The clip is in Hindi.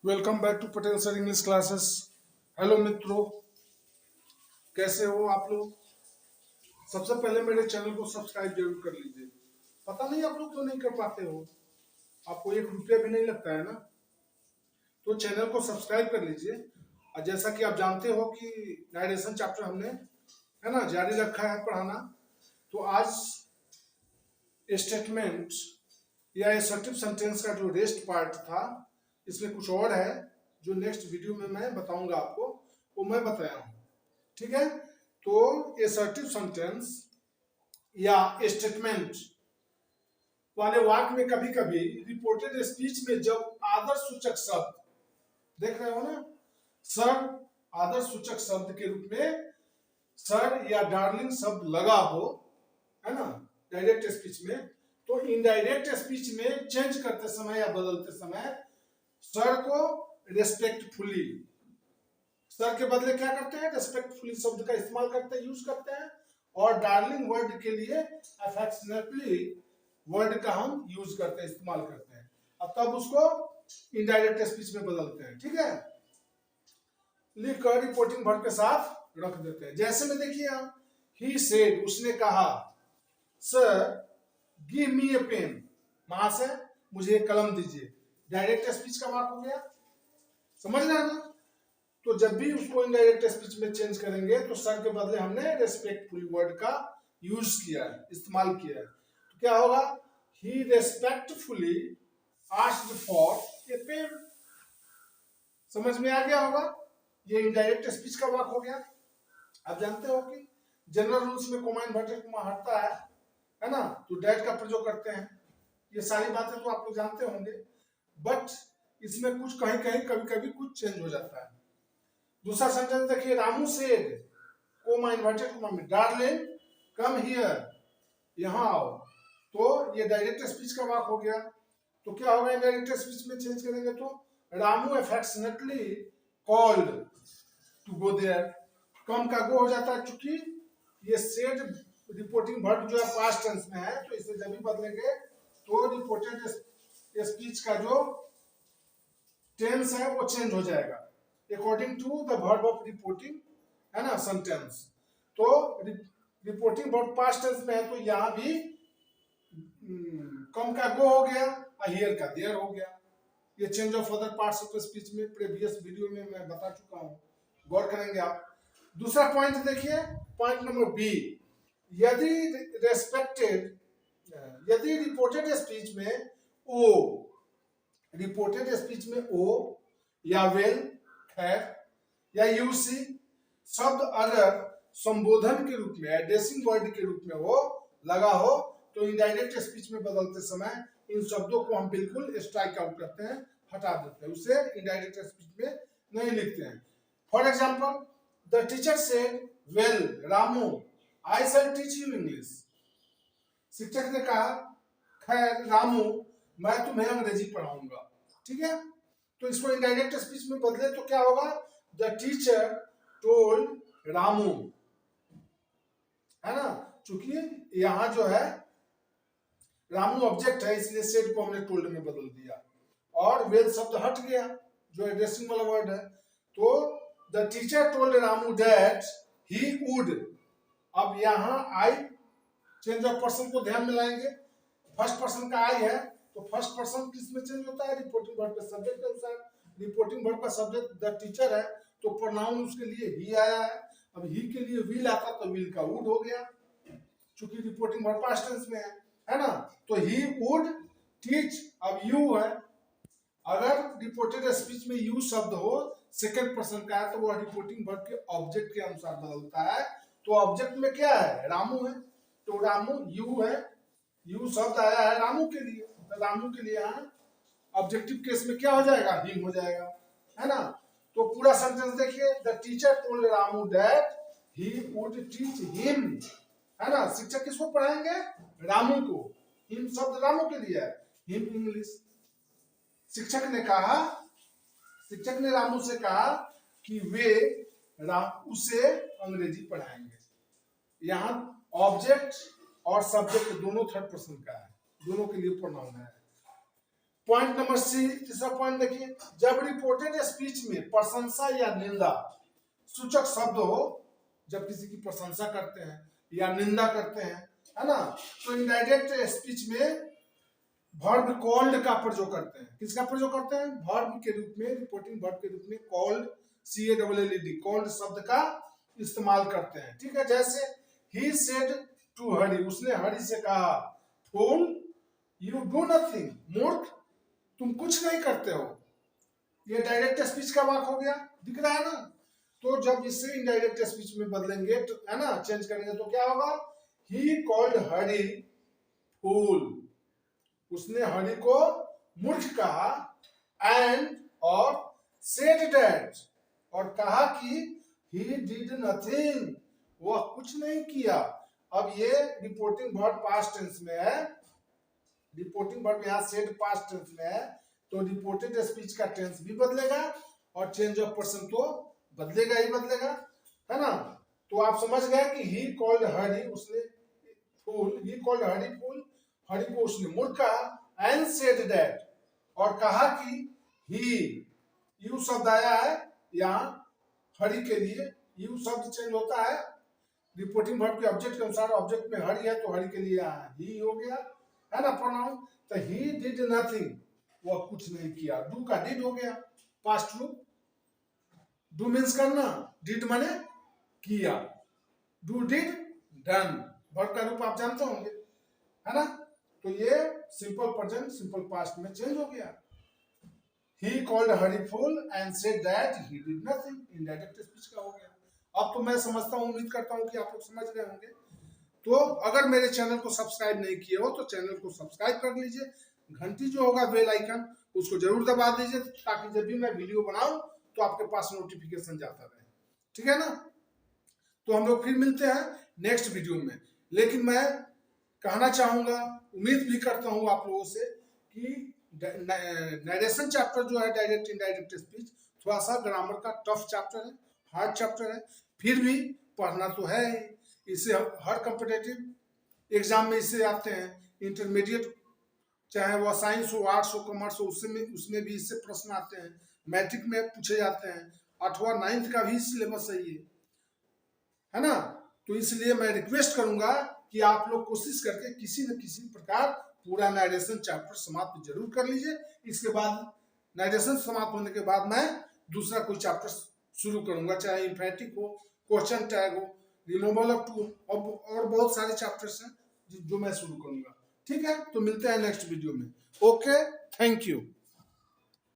Welcome back to Patel sir English classes. Hello मित्रों, कैसे हो आप लोग। सबसे पहले मेरे चैनल को सब्सक्राइब जरूर कर लीजिए। पता नहीं आप लोग क्यों नहीं कर पाते हो, आपको 1 रुपया भी नहीं लगता है ना, तो चैनल को सब्सक्राइब कर लीजिए। और जैसा कि आप जानते हो कि नारेशन चैप्टर हमने है ना जारी रखा है पढ़ाना, तो आज स्टेटमेंट या असर्टिव सेंटेंस का जो रेस्ट पार्ट था, इसमें कुछ और है जो नेक्स्ट वीडियो में मैं बताऊंगा आपको, वो मैं बताया हूँ। ठीक है, तो असर्टिव सेंटेंस या स्टेटमेंट वाले वाक्य में कभी कभी रिपोर्टेड स्पीच में जब आदर्श सूचक शब्द, देख रहे हो ना, सर आदर्श सूचक शब्द के रूप में सर या डार्लिंग शब्द लगा हो, है ना, डायरेक्ट स्पीच में, तो इनडायरेक्ट स्पीच में चेंज करते समय या बदलते समय सर को रेस्पेक्टफुली, सर के बदले क्या करते हैं, रेस्पेक्टफुली शब्द का इस्तेमाल करते हैं, यूज करते हैं। और डार्लिंग वर्ड के लिए अफेक्शनेटली वर्ड का हम यूज करते हैं, इस्तेमाल करते हैं, और तब उसको इनडायरेक्ट स्पीच में बदलते हैं। ठीक है, लिखकर रिपोर्टिंग वर्ड के साथ रख देते हैं। जैसे में देखिए आप, ही सेड, उसने कहा, सर गिव मी ए पेन, महाशय मुझे एक कलम दीजिए, डायरेक्ट स्पीच का वाक्य हो गया, समझ रहे हैं ना। तो जब भी उसको इनडायरेक्ट स्पीच में चेंज करेंगे तो सर के बदले हमने रेस्पेक्टफुल वर्ड का यूज किया है, इस्तेमाल किया है, तो क्या होगा, he respectfully asked for a pen. समझ में आ गया होगा, ये इनडायरेक्ट स्पीच का वाक्य हो गया। आप जानते हो कि जनरल रूल्स में कोमा इन्वर्टेड कोमा हटता है ना, तो डैट का प्रयोग करते हैं। ये सारी बातें तो आप लोग जानते होंगे, बट इसमें कुछ कहीं कहीं कभी कभी कुछ चेंज हो जाता है। दूसरा सेंटेंस देखिए, Ramu said, coma inverted coma में, डार्लिंग कम हियर, यहां आओ, तो ये डायरेक्ट स्पीच का वाक्य हो गया। तो क्या होगा, इनडायरेक्ट स्पीच में चेंज करेंगे तो Ramu affectionately called to go there, come का गो हो जाता है, चूंकि ये सेड रिपोर्टिंग वर्ब जो है पास्ट टेंस में है, तो इसे जब भी बदलेंगे तो रिपोर्टेड स्पीच का जो टेंस है वो चेंज हो जाएगा according to the verb of reporting, है ना, सेंटेंस। तो रिपोर्टिंग वर्ब पास्ट टेंस में है, तो यहां भी कम का गो हो गया और हियर का देयर हो गया। ये change of other parts of speech में प्रीवियस वीडियो में मैं बता चुका हूं, गौर करेंगे आप। दूसरा पॉइंट देखिए, पॉइंट नंबर बी, यदि रेस्पेक्टेड, यदि रिपोर्टेड स्पीच में ओ, रिपोर्टेड स्पीच में ओ या वेल, खैर, या यूसी शब्द अगर संबोधन के रूप में, एड्रेसिंग वर्ड के रूप में हो लगा हो, तो इनडायरेक्ट स्पीच में बदलते समय इन शब्दों को हम बिल्कुल स्ट्राइक आउट करते हैं, हटा देते हैं, उसे इनडायरेक्ट स्पीच में नहीं लिखते हैं। For example, the teacher said, well Ramu I shall teach you English, शिक्षक ने कहा, खैर रामू मैं तुम्हें अंग्रेजी पढ़ाऊंगा। ठीक है, तो इसको इनडायरेक्ट स्पीच में बदले तो क्या होगा, द टीचर टोल्ड रामू, है ना, चूंकि यहां जो है रामू ऑब्जेक्ट है, इसलिए सेड को हमने टोल्ड में बदल दिया, और वेल शब्द हट गया जो एड्रेसिंग वाला वर्ड है। तो the teacher told Ramu that he would, अब यहां आई चेंज ऑफ पर्सन को ध्यान में लाएंगे, फर्स्ट पर्सन का आई है, तो फर्स्ट पर्सन किस में चेंज होता है, रिपोर्टिंग वर्ब के सब्जेक्ट के अनुसार। रिपोर्टिंग वर्ब का सब्जेक्ट द टीचर है, तो प्रोनाउन उसके लिए ही आया है, अब ही के लिए विल आता तो विल का वुड हो गया, चूंकि रिपोर्टिंग वर्ब पास्ट टेंस में है ना, तो ही वुड टीच, अब यू है, अगर रिपोर्टेड स्पीच में यू शब्द हो सेकंड पर्सन का है, तो वह रिपोर्टिंग वर्ब के ऑब्जेक्ट के अनुसार बदलता है। तो ऑब्जेक्ट में क्या है, रामू है, तो रामू यू है, यू शब्द आया है रामू के लिए, तो रामू के लिए यहाँ ऑब्जेक्टिव केस में क्या हो जाएगा, हिम हो जाएगा, है ना। तो पूरा सेंटेंस देखिए, the teacher told Ramu that he would teach him, है ना, शिक्षक किसको पढ़ाएंगे, रामू को, हिम शब्द रामू के लिए है, हिम इंग्लिश। शिक्षक ने कहा, शिक्षक ने रामू से कहा कि वे उसे अंग्रेजी पढ़ाएंगे। यहाँ ऑब्जेक्ट और सब्जेक्ट दोनों थर्ड पर्सन का है, दोनों के लिए प्रोनाउन है। पॉइंट नंबर सी, तीसरा पॉइंट देखिए, जब रिपोर्टेड स्पीच में प्रशंसा या निंदा सूचक शब्द हो, जब किसी की प्रशंसा करते हैं या निंदा करते हैं, है ना, तो इनडायरेक्ट स्पीच में वर्ब कॉल्ड का प्रयोग करते हैं। किसका प्रयोग करते हैं? वर्ब के रूप में, रिपोर्टिंग वर्ब के रूप में कॉल्ड, CALLED, कॉल्ड शब्द का इस्तेमाल करते हैं। ठीक है, जैसे ही सेड टू हरी, उसने हरी से कहा, फूल यू डू नथिंग, मूर्ख तुम कुछ नहीं करते हो। ये डायरेक्ट स्पीच का वाक हो गया, दिख रहा है ना। तो जब इसे इनडायरेक्ट स्पीच में बदलेंगे तो, है ना, चेंज करेंगे तो क्या होगा? ही कॉल्ड हरी फूल, उसने हरी को मूर्ख कहा, एंड और सेड दैट, और कहा कि ही डिड नथिंग, वह कुछ नहीं किया। अब ये रिपोर्टिंग वर्ब पास्ट टेंस में है, रिपोर्टिंग वर्ब यहाँ सेड पास्ट टेंस में है, तो रिपोर्टेड स्पीच का टेंस भी बदलेगा और चेंज ऑफ पर्सन तो बदलेगा ही बदलेगा, है ना। तो आप समझ गए कि ही कॉल्ड हरी, उसने फूल, ही कॉल्ड हरी फूल, हरी को उसने मूर्ख कहा, एंड सेड दैट, और कहा कि ही, यू शब्द आया है यहाँ हरी के लिए, यू शब्द चेंज होता है रिपोर्टिंग वर्ब के ऑब्जेक्ट के अनुसार, ऑब्जेक्ट में हरी है तो हरी के लिए ही हो गया, है ना, प्रोनाउन। तो ही डिड नथिंग, वह कुछ नहीं किया, डू का डिड हो गया, पास्ट रूप, डू मीन्स करना, डिड माने किया, डू डिड डन, वर्ब का रूप आप जानते होंगे, है ना। तो ये सिंपल प्रेजेंट सिंपल पास्ट में चेंज हो गया। He called Hari fool and said that he did nothing, indirect speech का हो गया। अब तो मैं समझता हूँ, उम्मीद करता हूँ कि आप लोग समझ गए होंगे। तो अगर मेरे चैनल को सब्सक्राइब नहीं किए हो तो चैनल को सब्सक्राइब कर लीजिए, घंटी जो होगा बेल आइकन उसको जरूर दबा दीजिए, ताकि जब भी मैं वीडियो बनाऊं तो आपके पास नोटिफिकेशन जाता रहे। ठीक है ना। तो हम लोग फिर मिलते हैं नेक्स्ट वीडियो में। लेकिन मैं कहना चाहूंगा, उम्मीद भी करता हूं आप लोगों से कि नरेशन चैप्टर जो है डायरेक्ट इनडायरेक्ट स्पीच, थोड़ा सा ग्रामर का टफ चैप्टर है, हार्ड चैप्टर है, फिर भी पढ़ना तो है। इसे हर कॉम्पिटिटिव एग्जाम में इसे आते हैं, इंटरमीडिएट चाहे वह साइंस हो, आर्ट्स हो, कॉमर्स हो, उसमें भी इससे प्रश्न आते हैं, मैट्रिक में पूछे जाते हैं, 8वां 9th का भी सिलेबस है ना। तो इसलिए मैं रिक्वेस्ट करूंगा कि आप लोग कोशिश करके किसी न किसी प्रकार पूरा नरेशन चैप्टर समाप्त जरूर कर लीजिए। इसके बाद नरेशन समाप्त होने के बाद मैं दूसरा कोई चैप्टर शुरू करूंगा, चाहे इंफैटिक हो, क्वेश्चन टैग हो, रिमूवल ऑफ टू, और बहुत सारे चैप्टर्स हैं जो मैं शुरू करूंगा। ठीक है, तो मिलते हैं नेक्स्ट वीडियो में। Okay, thank you.